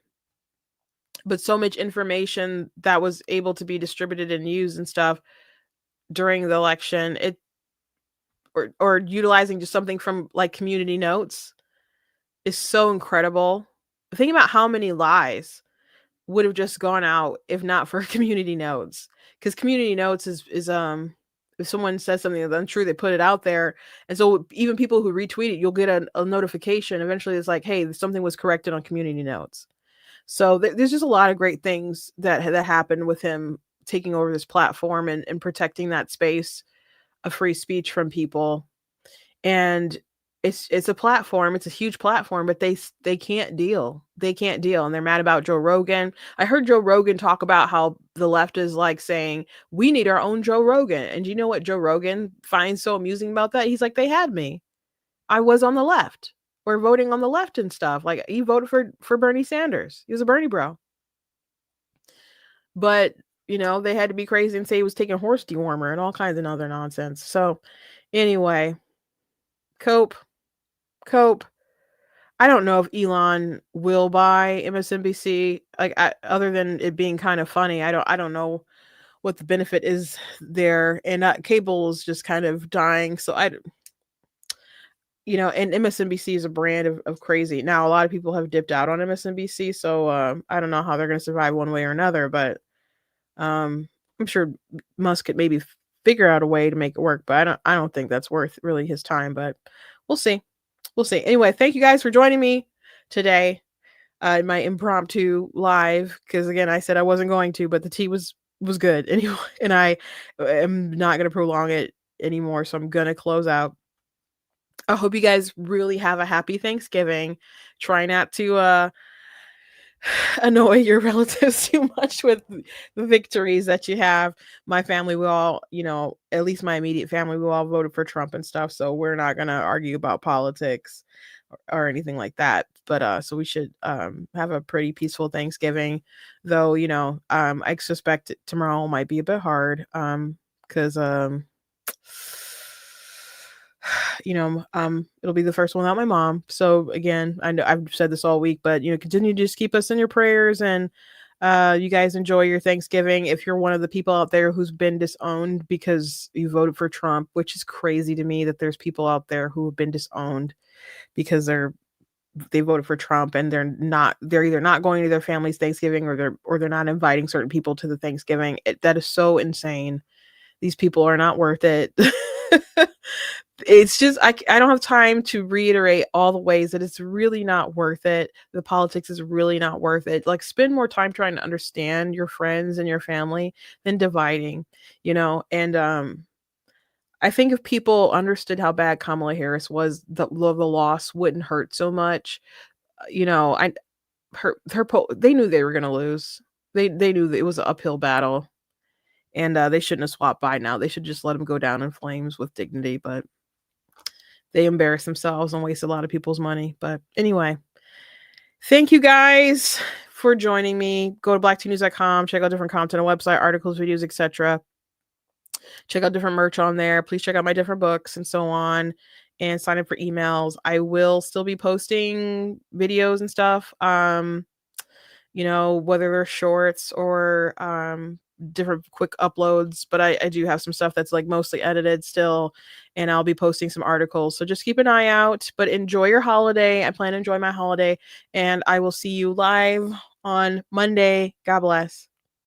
But so much information that was able to be distributed and used and stuff during the election, or utilizing just something from like community notes is so incredible. Think about how many lies would have just gone out if not for community notes. Because community notes is if someone says something that's untrue, they put it out there. And so even people who retweet it, you'll get a notification. Eventually it's like, hey, something was corrected on community notes. So there's just a lot of great things that happened with him taking over this platform and protecting that space of free speech from people. And it's a platform. It's a huge platform, but they can't deal. They can't deal. And they're mad about Joe Rogan. I heard Joe Rogan talk about how the left is like saying, we need our own Joe Rogan. And do you know what Joe Rogan finds so amusing about that? He's like, they had me. I was on the left. Or voting on the left and stuff. Like, he voted for Bernie Sanders. He was a Bernie bro. But, you know, they had to be crazy and say he was taking horse dewormer and all kinds of other nonsense. So anyway, cope. I don't know if Elon will buy MSNBC. Like, other than it being kind of funny, I don't know what the benefit is there. And cable is just kind of dying. So you know, and MSNBC is a brand of crazy. Now, a lot of people have dipped out on MSNBC, so I don't know how they're going to survive one way or another, but I'm sure Musk could maybe figure out a way to make it work, but I don't think that's worth really his time, but we'll see. We'll see. Anyway, thank you guys for joining me today in my impromptu live, because again, I said I wasn't going to, but the tea was good anyway, and I am not going to prolong it anymore, so I'm going to close out. I hope you guys really have a happy Thanksgiving. Try not to annoy your relatives too much with the victories that you have. My family, we all, you know, at least my immediate family, we all voted for Trump and stuff. So we're not going to argue about politics or anything like that. But so we should have a pretty peaceful Thanksgiving. Though, you know, I suspect tomorrow might be a bit hard because you know, it'll be the first one without my mom. So again, I know I've said this all week, but you know, continue to just keep us in your prayers, and you guys enjoy your Thanksgiving. If you're one of the people out there who's been disowned because you voted for Trump, which is crazy to me that there's people out there who have been disowned because they voted for Trump and they're either not going to their family's Thanksgiving or they're not inviting certain people to the Thanksgiving. That is so insane. These people are not worth it. It's just, I don't have time to reiterate all the ways that it's really not worth it. The politics is really not worth it. Like, spend more time trying to understand your friends and your family than dividing, you know? And I think if people understood how bad Kamala Harris was, the loss wouldn't hurt so much. You know, they knew they were going to lose. They knew that it was an uphill battle. And they shouldn't have swapped Biden out. They should just let him go down in flames with dignity. But they embarrassed themselves and wasted a lot of people's money. But anyway, thank you guys for joining me. Go to blacktnews.com. Check out different content on website, articles, videos, etc. Check out different merch on there. Please check out my different books and so on. And sign up for emails. I will still be posting videos and stuff. You know, whether they're shorts or different quick uploads, but I do have some stuff that's like mostly edited still, and I'll be posting some articles, so just keep an eye out. But enjoy your holiday. I plan to enjoy my holiday, and I will see you live on Monday. God bless.